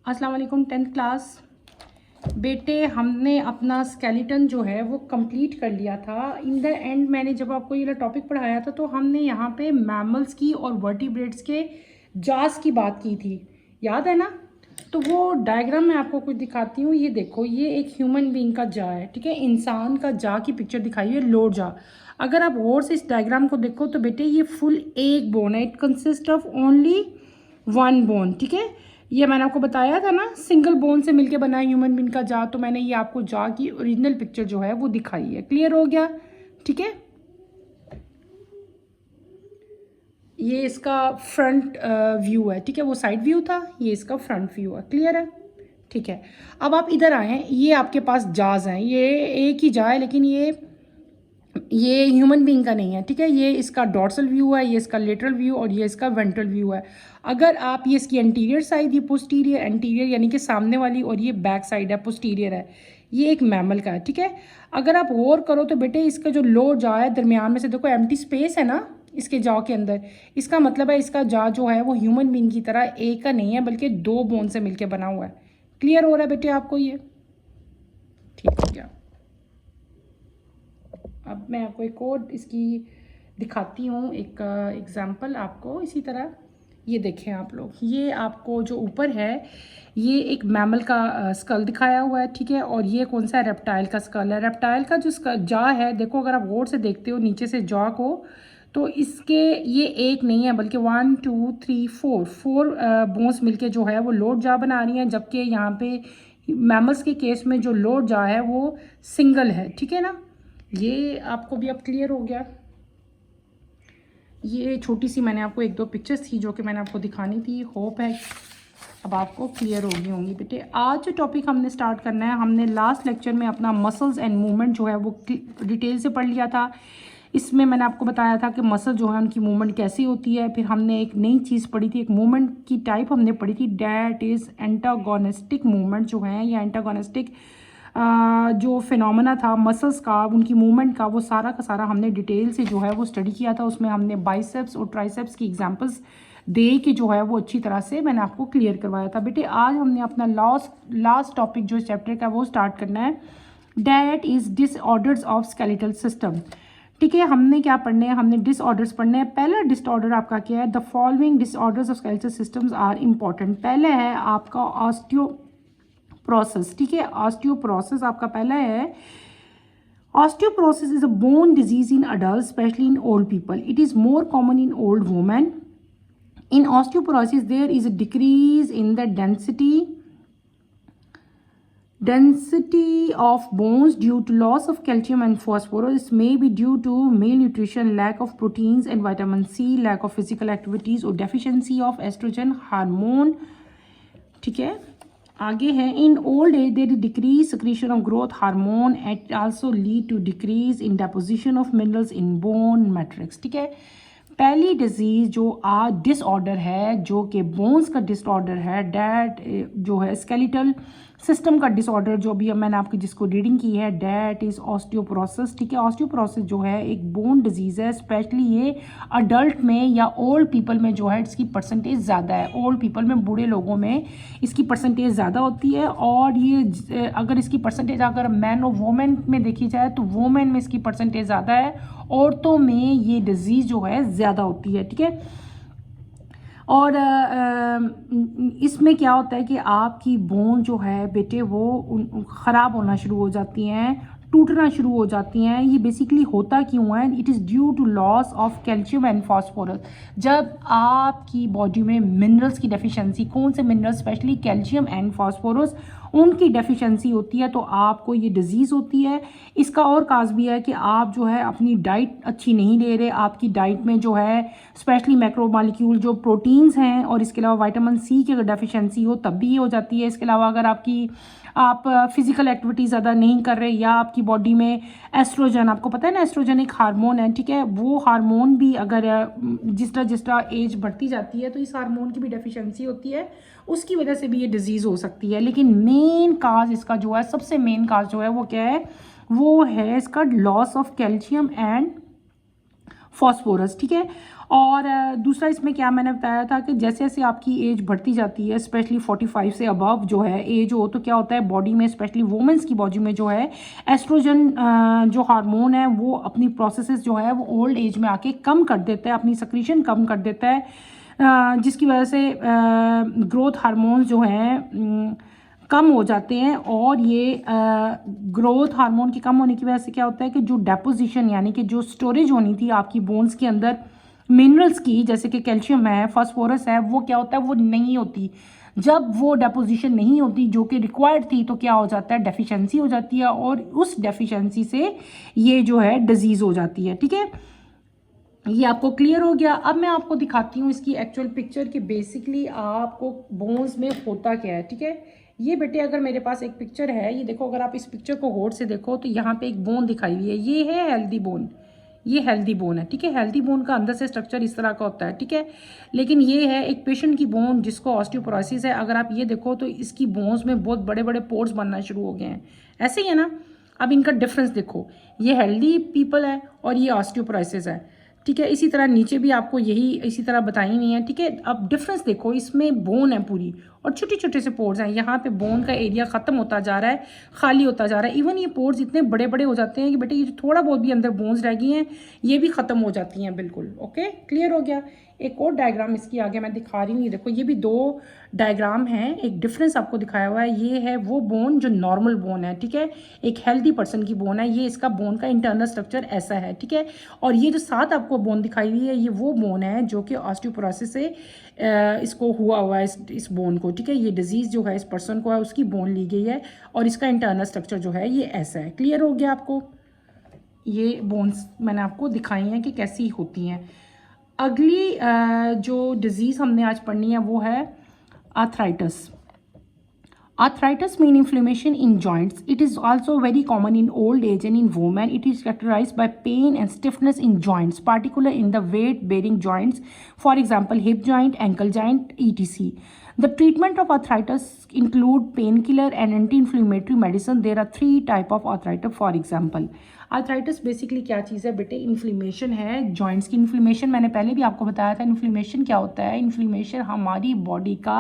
अस्सलाम वालेकुम। 10th class बेटे, हमने अपना स्केलेटन जो है वो कंप्लीट कर लिया था। इन द एंड मैंने जब आपको ये टॉपिक पढ़ाया था तो हमने यहाँ पे मैमल्स की और वर्टिब्रेट्स के जास की बात की थी, याद है ना? तो वो डायग्राम मैं आपको कुछ दिखाती हूँ। ये देखो, ये एक ह्यूमन बीइंग का जा है, ठीक है, इंसान का जा की पिक्चर दिखाई है, लोड जा। अगर आप और से इस डायग्राम को देखो तो बेटे ये फुल एक बोन है, it consist of only one bone, ठीक है। ये मैंने आपको बताया था ना, सिंगल बोन से मिलके बना है ह्यूमन बीइंग का जा। तो मैंने ये आपको जा की ओरिजिनल पिक्चर जो है वो दिखाई है। क्लियर हो गया? ठीक है, ये इसका फ्रंट व्यू है, ठीक है, वो साइड व्यू था, ये इसका फ्रंट व्यू है। क्लियर है? ठीक है। अब आप इधर आए, ये आपके पास जाज हैं, ये एक ही जा है लेकिन ये ह्यूमन बीइंग का नहीं है, ठीक है। ये इसका डॉर्सल व्यू है, ये इसका लेटरल व्यू और ये इसका वेंट्रल व्यू है। अगर आप ये इसकी एंटीरियर साइड, ये पोस्टीरियर, एंटीरियर यानी कि सामने वाली, और ये बैक साइड है, पोस्टीरियर है, ये एक मैमल का है, ठीक है। अगर आप और करो तो बेटे इसका जो लोअर जा है, दरमियान में से देखो एम्प्टी स्पेस है ना इसके जॉ के अंदर, इसका मतलब है इसका जा जो है वो ह्यूमन बीइंग की तरह एक का नहीं है बल्कि दो बोन से मिलकर बना हुआ है। क्लियर हो रहा है बेटे आपको ये? ठीक हो गया। अब मैं आपको एक और इसकी दिखाती हूँ, एक एग्जांपल आपको इसी तरह। ये देखें आप लोग, ये आपको जो ऊपर है ये एक मैमल का स्कल दिखाया हुआ है, ठीक है। और ये कौन सा रेप्टाइल का स्कल है। रेप्टाइल का जो जा है, देखो अगर आप गौर से देखते हो नीचे से जॉ को, तो इसके ये एक नहीं है बल्कि 1 2 3 4 बोन्स मिलके जो है वो लोड जा बना रही हैं। जबकि यहाँ पे मैमल्स के केस में जो लोड जा है वो सिंगल है, ठीक है ना। ये आपको भी अब क्लियर हो गया। ये छोटी सी मैंने आपको एक दो पिक्चर्स थी जो कि मैंने आपको दिखानी थी, होप है अब आपको क्लियर हो गई होंगी बेटे। आज जो टॉपिक हमने स्टार्ट करना है, हमने लास्ट लेक्चर में अपना मसल्स एंड मूवमेंट जो है वो डिटेल से पढ़ लिया था। इसमें मैंने आपको बताया था कि मसल जो है उनकी मूवमेंट कैसी होती है। फिर हमने एक नई चीज़ पढ़ी थी, एक मूवमेंट की टाइप हमने पढ़ी थी, डैट इज़ एंटागोनिस्टिक मूवमेंट जो है, या एंटागोनिस्टिक जो फिनोमेना था मसल्स का, उनकी मूवमेंट का, वो सारा का सारा हमने डिटेल से जो है वो स्टडी किया था। उसमें हमने बाइसेप्स और ट्राइसेप्स की एग्जांपल्स दे के जो है वो अच्छी तरह से मैंने आपको क्लियर करवाया था। बेटे आज हमने अपना लास्ट टॉपिक जो चैप्टर का वो स्टार्ट करना है, that is disorders of skeletal system. ठीक है, हमने क्या पढ़ने हैं, हमने डिसऑर्डर्स पढ़ने हैं। पहला डिसऑर्डर आपका क्या है, the following disorders of skeletal systems are important. पहले है आपका ऑस्टियोप्रोसिस, ठीक है, ऑस्टियोप्रोसिस आपका पहला है। Osteoporosis is a bone disease in adults, especially in old people. It is more common in old women. In osteoporosis, there is a decrease in the density of bones due to loss of calcium and phosphorus. May be due to malnutrition, lack of proteins and vitamin C, lack of physical activities or deficiency of estrogen hormone. ठीक है, आगे है, in old age there is decrease secretion of growth hormone, it also lead to decrease in deposition of minerals in bone matrix. ठीक है, पहली disease जो disorder है जो कि बोन्स का डिसऑर्डर है, डैट जो है स्केलेटल सिस्टम का डिसऑर्डर, जो भी मैंने आपकी जिसको रीडिंग की है, डैट इज़ ऑस्टियोपोरोसिस। ठीक है, ऑस्टियोपोरोसिस जो है एक बोन डिजीज़ है, स्पेशली ये अडल्ट में या ओल्ड पीपल में जो है इसकी परसेंटेज ज़्यादा है। ओल्ड पीपल में, बूढ़े लोगों में इसकी परसेंटेज ज़्यादा होती है। और ये अगर इसकी परसेंटेज अगर मैन और वोमेन में देखी जाए तो वोमेन में इसकी परसेंटेज ज़्यादा है, औरतों में ये डिजीज़ जो है ज़्यादा होती है। ठीक है, और इसमें क्या होता है कि आपकी बोन जो है बेटे वो ख़राब होना शुरू हो जाती हैं, टूटना शुरू हो जाती हैं। ये बेसिकली होता क्यों है, it is due to loss of calcium and phosphorus. जब आपकी बॉडी में मिनरल्स की डेफिशिएंसी, कौन से minerals, specially calcium and phosphorus, उनकी डेफिशिएंसी होती है तो आपको ये डिजीज़ होती है। इसका और काज भी है कि आप जो है अपनी डाइट अच्छी नहीं ले रहे, आपकी डाइट में जो है स्पेशली मैक्रोमॉलिक्यूल जो प्रोटीन्स हैं और इसके अलावा विटामिन सी की अगर डेफिशिएंसी हो तब भी ये हो जाती है। इसके अलावा अगर आप फिजिकल एक्टिविटी ज़्यादा नहीं कर रहे, या आपकी बॉडी में एस्ट्रोजन, आपको पता है ना एस्ट्रोजन एक हार्मोन है, ठीक है, वो हार्मोन भी अगर जिस तरह एज बढ़ती जाती है तो इस हार्मोन की भी डेफिशिएंसी होती है, उसकी वजह से भी ये डिजीज़ हो सकती है। लेकिन मेन काज इसका जो है, सबसे मेन काज जो है वो क्या है, वो है इसका loss of calcium and phosphorus, ठीक है। और दूसरा इसमें क्या मैंने बताया था कि जैसे जैसे आपकी एज बढ़ती जाती है, स्पेशली 45 से अबव जो है एज हो, तो क्या होता है बॉडी में, स्पेशली वुमेंस की बॉडी में जो है एस्ट्रोजन जो हार्मोन है वो अपनी प्रोसेसेस जो है वो ओल्ड एज में आके कम कर देता है, अपनी सक्रीशन कम कर देता है, जिसकी वजह से ग्रोथ हार्मोन्स जो हैं कम हो जाते हैं। और ये ग्रोथ हार्मोन के कम होने की वजह से क्या होता है कि जो डेपोजिशन यानी कि जो स्टोरेज होनी थी आपकी बोन्स के अंदर मिनरल्स की, जैसे कि कैल्शियम है, फास्फोरस है, वो क्या होता है वो नहीं होती। जब वो डेपोजिशन नहीं होती जो कि रिक्वायर्ड थी तो क्या हो जाता है डेफिशिएंसी हो जाती है, और उस डेफिशिएंसी से ये जो है डिजीज़ हो जाती है, ठीक है। ये आपको क्लियर हो गया। अब मैं आपको दिखाती हूँ इसकी एक्चुअल पिक्चर कि बेसिकली आपको बोन्स में होता क्या है, ठीक है। ये बेटे अगर मेरे पास एक पिक्चर है, ये देखो, अगर आप इस पिक्चर को गौर से देखो तो यहाँ पे एक बोन दिखाई हुई है, ये है हेल्दी बोन, ये हेल्दी बोन है, ठीक है। हेल्दी बोन का अंदर से स्ट्रक्चर इस तरह का होता है, ठीक है। लेकिन ये है एक पेशेंट की बोन जिसको ऑस्टियोपोरोसिस है। अगर आप ये देखो तो इसकी बोन्स में बहुत बड़े बड़े पोर्स बनना शुरू हो गए हैं, ऐसे ही है ना। अब इनका डिफरेंस देखो, ये हेल्दी पीपल है और ये ऑस्टियोपोरोसिस है, ठीक है। इसी तरह नीचे भी आपको यही इसी तरह बताई हुई है, ठीक है। अब डिफरेंस देखो, इसमें बोन है पूरी और छोटे छोटे से पोर्स हैं। यहाँ पे बोन का एरिया ख़त्म होता जा रहा है, खाली होता जा रहा है। इवन ये पोर्स इतने बड़े बड़े हो जाते हैं कि बेटे ये जो थोड़ा बहुत भी अंदर बोन्स रह गई हैं ये भी ख़त्म हो जाती हैं, बिल्कुल। ओके, क्लियर हो गया। एक और डायग्राम इसकी आगे मैं दिखा रही हूँ, ये देखो, ये भी दो डायग्राम हैं। एक डिफरेंस आपको दिखाया हुआ है, ये है वो बोन जो नॉर्मल बोन है, ठीक है, एक हेल्दी पर्सन की बोन है। ये इसका बोन का इंटरनल स्ट्रक्चर ऐसा है, ठीक है। और ये जो साथ आपको बोन दिखाई हुई है ये वो बोन है जो कि ऑस्टियोपोरोसिस से इसको हुआ है, इस बोन को, ठीक है। ये डिजीज़ जो है इस पर्सन को है, उसकी बोन ली गई है और इसका इंटरनल स्ट्रक्चर जो है ये ऐसा है। क्लियर हो गया आपको? ये बोन्स मैंने आपको दिखाई हैं कि कैसी होती हैं। अगली जो डिज़ीज़ हमने आज पढ़नी है वो है arthritis. Arthritis mean inflammation in joints. It is also very common in old age and in women. It is characterized by pain and stiffness in joints, particularly in the weight-bearing joints, for example, hip joint, ankle joint, etc. The treatment of arthritis include painkiller and anti-inflammatory medicine. There are 3 type of arthritis, for example. Arthritis basically क्या चीज़ है बेटे? Inflammation है joints की। Inflammation मैंने पहले भी आपको बताया था। इन्फ्लेमेशन क्या होता है? इन्फ्लेमेशन हमारी बॉडी का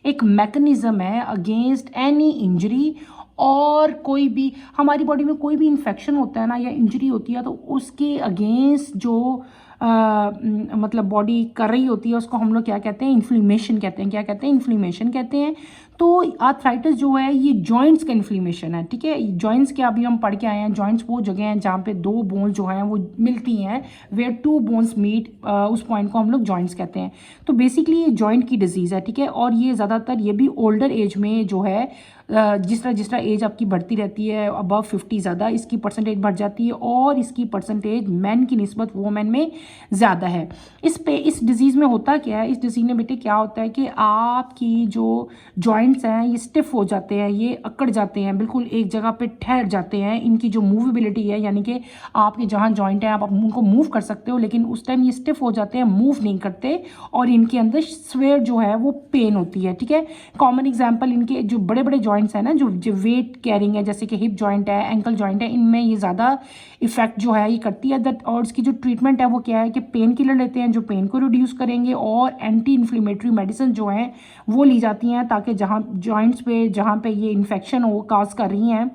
एक मैकेनिज़्म है अगेंस्ट एनी इंजरी, और कोई भी हमारी बॉडी में कोई भी इन्फेक्शन होता है ना या इंजरी होती है तो उसके अगेंस्ट जो मतलब बॉडी कर रही होती है उसको हम लोग क्या कहते हैं? इन्फ्लेमेशन कहते हैं। क्या कहते हैं? इन्फ्लेमेशन कहते हैं। तो आर्थराइटिस जो है ये जॉइंट्स का इन्फ्लेमेशन है, ठीक है। जॉइंट्स के अभी हम पढ़ के आए हैं, जॉइंट्स वो जगह हैं जहाँ पे दो बोन्स जो हैं वो मिलती हैं, वेयर टू बोन्स मीट, उस पॉइंट को हम लोग जॉइंट्स कहते हैं। तो बेसिकली ये जॉइंट की डिजीज़ है, ठीक है। और ये ज़्यादातर ये भी ओल्डर एज में जो है जिस तरह एज आपकी बढ़ती रहती है, अबव 50 ज़्यादा इसकी परसेंटेज बढ़ जाती है, और इसकी परसेंटेज मैन की निस्बत वोमेन में ज़्यादा है। इस डिज़ीज़ में होता क्या है? इस डिज़ीज़ में बेटे क्या होता है कि आपकी जो जॉइंट्स हैं ये स्टिफ हो जाते हैं, ये अकड़ जाते हैं, बिल्कुल एक जगह पे ठहर जाते हैं। इनकी जो मूवेबिलिटी है यानी कि आपके जहाँ जॉइंट है आप उनको मूव कर सकते हो, लेकिन उस टाइम ये स्टिफ हो जाते हैं, मूव नहीं करते, और इनके अंदर स्वेयर जो है वो पेन होती है, ठीक है। कॉमन एग्जाम्पल इनके जो बड़े बड़े जॉइंट्स हैं ना, जो वेट कैरिंग है, जैसे कि हिप जॉइंट है, एंकल जॉइंट है, इनमें ये ज़्यादा इफेक्ट जो है ये करती है। दैट और इसकी जो ट्रीटमेंट है वो क्या है कि पेन किलर लेते हैं जो पेन को रिड्यूस करेंगे, और एंटी इन्फ्लेमेटरी मेडिसिन जो हैं वो ली जाती हैं ताकि जहाँ जॉइंट्स पे जहाँ पे ये इन्फेक्शन हो काज कर रही हैं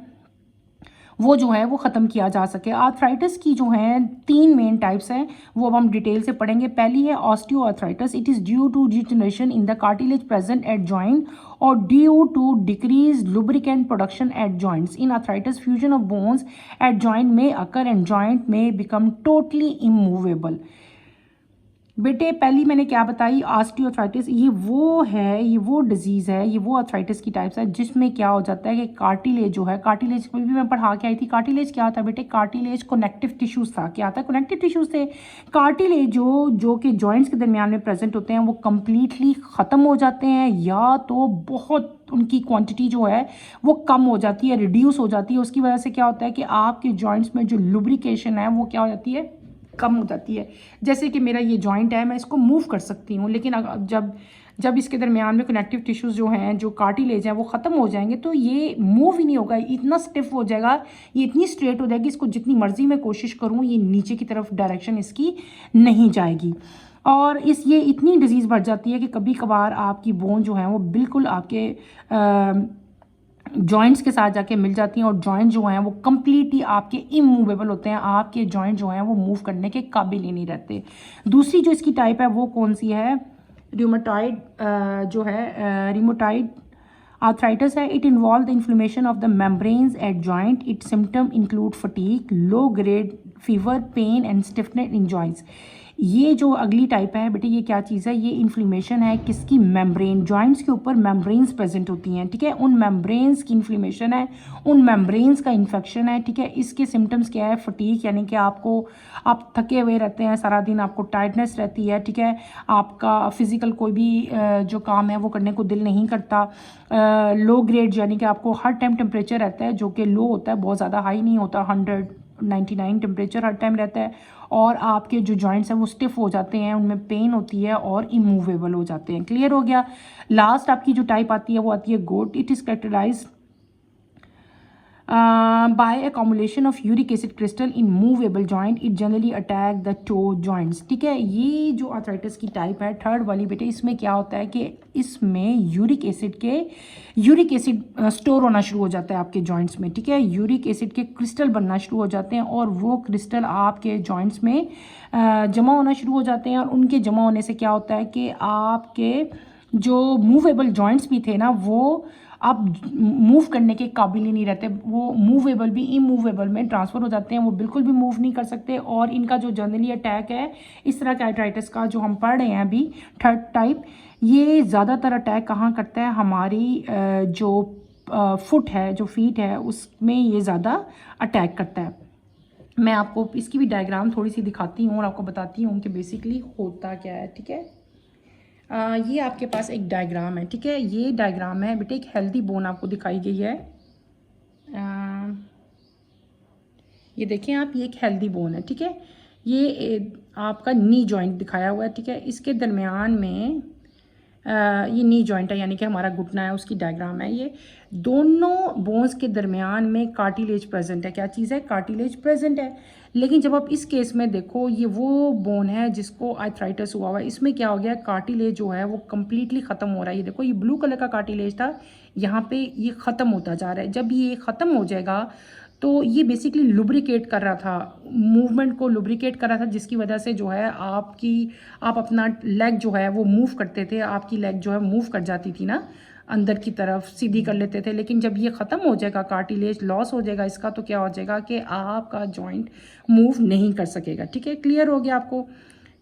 वो जो है वो ख़त्म किया जा सके। आर्थराइटिस की जो है 3 मेन टाइप्स हैं, वो अब हम डिटेल से पढ़ेंगे। पहली है osteoarthritis. It is due to degeneration in the cartilage present at joint or due to decreased lubricant production at joints. In arthritis, fusion of bones at joint may occur and joint may become totally immovable. बेटे पहली मैंने क्या बताई? Osteoarthritis, ये वो disease है, ये वो आर्थराइटिस की टाइप्स है जिसमें क्या हो जाता है कि कार्टिलेज जो है, कार्टिलेज को भी मैं पढ़ा के आई थी। कार्टिलेज क्या था बेटे? कार्टिलेज कनेक्टिव टिश्यूज़ था। क्या था? कनेक्टिव टिश्यूज़ थे। कार्टिलेज जो कि जॉइंट्स के दरमियान में प्रेजेंट होते हैं वो कम्प्लीटली ख़त्म हो जाते हैं, या तो बहुत उनकी क्वांटिटी जो है वो कम हो जाती है, रिड्यूस हो जाती है। उसकी वजह से क्या होता है कि आपके जॉइंट्स में जो लुब्रिकेशन है वो क्या हो जाती है? कम हो जाती है। जैसे कि मेरा ये जॉइंट है, मैं इसको मूव कर सकती हूँ, लेकिन जब इसके दरमियान में कनेक्टिव टिश्यूज़ जो हैं, जो कार्टिलेज हैं, वो ख़त्म हो जाएंगे तो ये मूव ही नहीं होगा, इतना स्टिफ हो जाएगा, ये इतनी स्ट्रेट हो जाएगी, इसको जितनी मर्जी मैं कोशिश करूँ ये नीचे की तरफ डायरेक्शन इसकी नहीं जाएगी। और ये इतनी डिजीज़ बढ़ जाती है कि कभी कभार आपकी बोन जो है वो बिल्कुल आपके जॉइंट्स के साथ जाके मिल जाती हैं और जॉइंट जो हैं वो कम्प्लीटली आपके इमूवेबल होते हैं, आपके जॉइंट जो हैं वो मूव करने के काबिल ही नहीं रहते। दूसरी जो इसकी टाइप है वो कौन सी है, रिमोटाइड जो है रिमोटाइड आर्थराइटिस है। It involve the inflammation of the membranes at joint. It symptom include fatigue, low grade fever, pain and stiffness in joints. ये जो अगली टाइप है बेटे, ये क्या चीज़ है, ये इन्फ्लेमेशन है किसकी, मेम्ब्रेन, जॉइंट्स के ऊपर मेम्ब्रेन्स प्रेजेंट होती हैं, ठीक है, उन मेम्ब्रेन्स की इन्फ्लेमेशन है, उन मेम्ब्रेन्स का इन्फेक्शन है, ठीक है। इसके सिम्टम्स क्या है, फटीग यानी कि आप थके हुए रहते हैं सारा दिन, आपको टायर्डनेस रहती है, ठीक है, आपका फिज़िकल कोई भी जो काम है वो करने को दिल नहीं करता। लो ग्रेड यानी कि आपको हर टाइम टेम्परेचर रहता है जो कि लो होता है, बहुत ज़्यादा हाई नहीं होता, 199 टेम्परेचर हर टाइम रहता है। और आपके जो जॉइंट्स हैं वो स्टिफ हो जाते हैं, उनमें पेन होती है और इमूवेबल हो जाते हैं। क्लियर हो गया। लास्ट आपकी जो टाइप आती है वो आती है gout. It is characterized by accumulation of uric acid crystal in movable joint. It generally attack the toe joints, ठीक है। ये जो आर्थराइटिस की टाइप है थर्ड वाली बेटे, इसमें क्या होता है कि इसमें यूरिक एसिड स्टोर होना शुरू हो जाता है आपके जॉइंट्स में, ठीक है। यूरिक एसिड के क्रिस्टल बनना शुरू हो जाते हैं और वो क्रिस्टल आपके जॉइंट्स में जमा होना शुरू हो जाते हैं। और उनके जमा होने से क्या होता है कि आपके जो मूवेबल जॉइंट्स भी थे ना वो अब मूव करने के काबिल ही नहीं रहते, वो मूवेबल भी इमूवेबल में ट्रांसफ़र हो जाते हैं, वो बिल्कुल भी मूव नहीं कर सकते। और इनका जो जनरली अटैक है इस तरह के आर्थराइटिस का जो हम पढ़ रहे हैं अभी थर्ड टाइप, ये ज़्यादातर अटैक कहाँ करता है, हमारी जो फुट है, जो फीट है, उसमें ये ज़्यादा अटैक करता है। मैं आपको इसकी भी डायग्राम थोड़ी सी दिखाती हूँ और आपको बताती हूँ कि बेसिकली होता क्या है, ठीक है। ये आपके पास एक डायग्राम है, ठीक है। ये डायग्राम है बेटे, एक हेल्दी बोन आपको दिखाई गई है। ये देखें आप, ये एक हेल्दी बोन है, ठीक है। ये आपका नी जॉइंट दिखाया हुआ है, ठीक है। इसके दरमियान में ये नी जॉइंट है यानी कि हमारा घुटना है, उसकी डायग्राम है। ये दोनों बोन्स के दरमियान में कार्टिलेज प्रेजेंट है। क्या चीज़ है, कार्टिलेज प्रेजेंट है। लेकिन जब आप इस केस में देखो, ये वो बोन है जिसको आर्थराइटिस हुआ हुआ है, इसमें क्या हो गया, कार्टिलेज जो है वो कम्प्लीटली ख़त्म हो रहा है। ये देखो, ये ब्लू कलर का कार्टिलेज था, यहाँ पे ये ख़त्म होता जा रहा है। जब ये ख़त्म हो जाएगा तो ये बेसिकली लुब्रिकेट कर रहा था, मूवमेंट को लुब्रिकेट कर रहा था, जिसकी वजह से जो है आप अपना लेग जो है वो मूव करते थे, आपकी लेग जो है मूव कर जाती थी ना, अंदर की तरफ सीधी कर लेते थे। लेकिन जब ये ख़त्म हो जाएगा, कार्टिलेज लॉस हो जाएगा इसका, तो क्या हो जाएगा कि आपका जॉइंट मूव नहीं कर सकेगा, ठीक है। क्लियर हो गया आपको।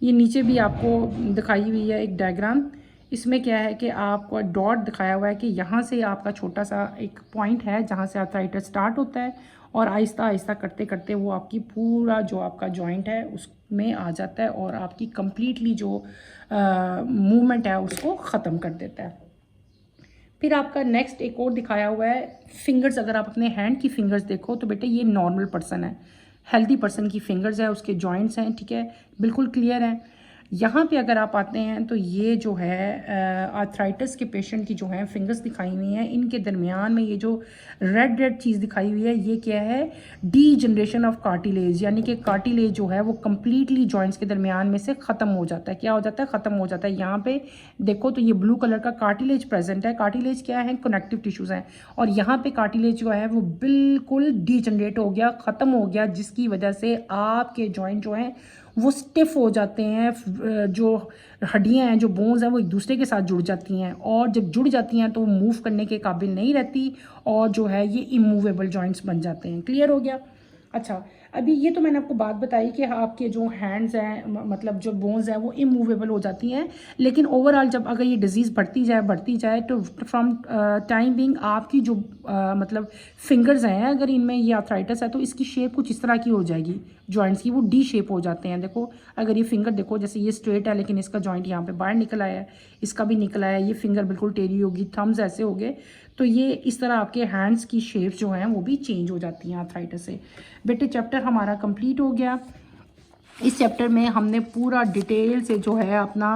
ये नीचे भी आपको दिखाई हुई है एक डायग्राम, इसमें क्या है कि आपको डॉट दिखाया हुआ है कि यहाँ से आपका छोटा सा एक पॉइंट है जहाँ से आर्थराइटिस स्टार्ट होता है और आहिस्ता आहिस्ता करते करते वो आपकी पूरा जो आपका जॉइंट है उसमें आ जाता है और आपकी कंप्लीटली जो मूवमेंट है उसको ख़त्म कर देता है। फिर आपका नेक्स्ट एक और दिखाया हुआ है फिंगर्स। अगर आप अपने हैंड की फिंगर्स देखो तो बेटे ये नॉर्मल पर्सन है, हेल्दी पर्सन की फिंगर्स है, उसके जॉइंट्स हैं, ठीक है, बिल्कुल क्लियर हैं। यहाँ पे अगर आप आते हैं तो ये जो है आर्थराइटिस के पेशेंट की जो है फिंगर्स दिखाई हुई हैं, इनके दरमियान में ये जो रेड चीज़ दिखाई हुई है ये क्या है, डी जनरेशन ऑफ कार्टिलेज, यानी कि कार्टिलेज जो है वो कम्प्लीटली जॉइंट्स के दरमियान में से ख़त्म हो जाता है। क्या हो जाता है, ख़त्म हो जाता है। यहाँ पे देखो तो ये ब्लू कलर का कार्टिलेज प्रेजेंट है। कार्टिलेज क्या है, कनेक्टिव टिश्यूज़ हैं, और यहाँ पे कार्टिलेज जो है वो बिल्कुल डी जनरेट हो गया, ख़त्म हो गया, जिसकी वजह से आपके जॉइंट जो हैं वो स्टिफ हो जाते हैं। जो हड्डियां हैं, जो बोन्स हैं, वो एक दूसरे के साथ जुड़ जाती हैं और जब जुड़ जाती हैं तो वो मूव करने के काबिल नहीं रहती और जो है ये इमूवेबल जॉइंट्स बन जाते हैं। क्लियर हो गया। अच्छा, अभी ये तो मैंने आपको बात बताई कि आपके जो हैंड्स हैं, मतलब जो बोन्स हैं वो इमूवेबल हो जाती हैं, लेकिन ओवरऑल जब अगर ये डिजीज़ बढ़ती जाए तो फ्रॉम टाइम बिंग आपकी जो मतलब फिंगर्स हैं, अगर इनमें ये आर्थराइटिस है तो इसकी शेप कुछ इस तरह की हो जाएगी, जॉइंट्स की वो डी शेप हो जाते हैं। देखो, अगर ये फिंगर देखो, जैसे ये स्ट्रेट है लेकिन इसका जॉइंट यहाँ पे बाहर निकल आया है, इसका भी निकल आया है, ये फिंगर बिल्कुल टेढ़ी होगी, थम्स ऐसे हो गए, तो ये इस तरह आपके हैंड्स की शेप जो हैं वो भी चेंज हो जाती हैं आर्थराइटिस से। बेटे चैप्टर हमारा कंप्लीट हो गया। इस चैप्टर में हमने पूरा डिटेल से जो है अपना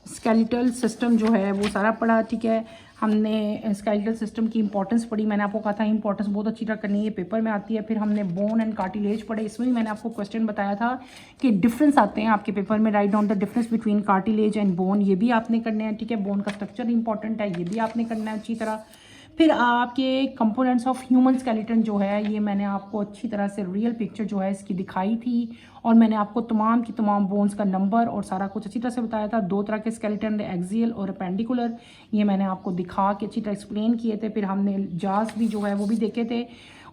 स्केलेटल सिस्टम जो है वो सारा पढ़ा, ठीक है। हमने स्केलेटल सिस्टम की इंपॉर्टेंस पढ़ी, मैंने आपको कहा था इंपॉर्टेंस बहुत अच्छी तरह करनी है, पेपर में आती है। फिर हमने बोन एंड कार्टिलेज पढ़े, इसमें भी मैंने आपको क्वेश्चन बताया था कि डिफरेंस आते हैं आपके पेपर में, write down the difference between cartilage and bone, ये भी आपने करने हैं, ठीक है। बोन का स्ट्रक्चर इंपॉर्टेंट है, ये भी आपने करना है अच्छी तरह। फिर आपके कंपोनेंट्स ऑफ ह्यूमन स्केलेटन जो है, ये मैंने आपको अच्छी तरह से रियल पिक्चर जो है इसकी दिखाई थी, और मैंने आपको तमाम की तमाम बोन्स का नंबर और सारा कुछ अच्छी तरह से बताया था। दो तरह के स्केलेटन, एक्सियल और अपेंडिकुलर, ये मैंने आपको दिखा के अच्छी तरह एक्सप्लेन किए थे। फिर हमने जास भी जो है वो भी देखे थे।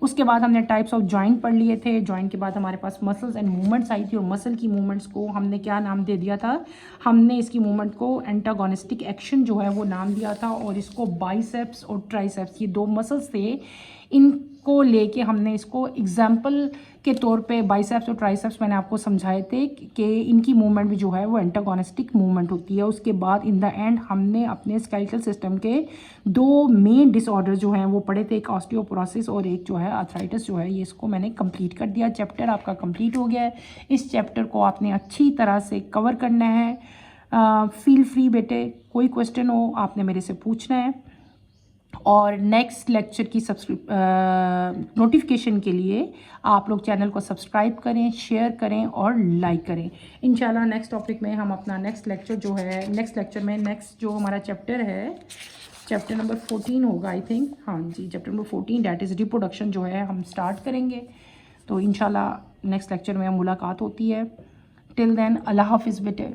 उसके बाद हमने टाइप्स ऑफ जॉइंट पढ़ लिए थे। जॉइंट के बाद हमारे पास मसल्स एंड मूवमेंट्स आई थी, और मसल की मूवमेंट्स को हमने क्या नाम दे दिया था, हमने इसकी मूवमेंट को एंटागोनिस्टिक एक्शन जो है वो नाम दिया था, और इसको बाइसेप्स और ट्राइसेप्स, ये दो मसल्स थे, इनको लेके हमने इसको एग्जाम्पल के तौर पे बाइसेप्स और ट्राइसेप्स मैंने आपको समझाए थे कि इनकी मूवमेंट भी जो है वो एंटागोनिस्टिक मूवमेंट होती है। उसके बाद इन द एंड हमने अपने स्केलेटल सिस्टम के दो मेन डिसऑर्डर जो हैं वो पढ़े थे, एक ऑस्टियोपोरोसिस और एक जो है आर्थराइटिस जो है, ये इसको मैंने कंप्लीट कर दिया। चैप्टर आपका कंप्लीट हो गया है। इस चैप्टर को आपने अच्छी तरह से कवर करना है। फील फ्री बेटे, कोई क्वेश्चन हो आपने मेरे से पूछना है, और नेक्स्ट लेक्चर की नोटिफिकेशन के लिए आप लोग चैनल को सब्सक्राइब करें, शेयर करें और लाइक करें। इंशाल्लाह नेक्स्ट टॉपिक में हम अपना नेक्स्ट लेक्चर जो है, नेक्स्ट लेक्चर में नेक्स्ट जो हमारा चैप्टर है, चैप्टर नंबर 14 होगा आई थिंक, हाँ जी, chapter number 14 that is reproduction जो है हम स्टार्ट करेंगे। तो इंशाल्लाह नेक्स्ट लेक्चर में मुलाकात होती है। टिल देन अल्लाह हाफिज़ बेटे।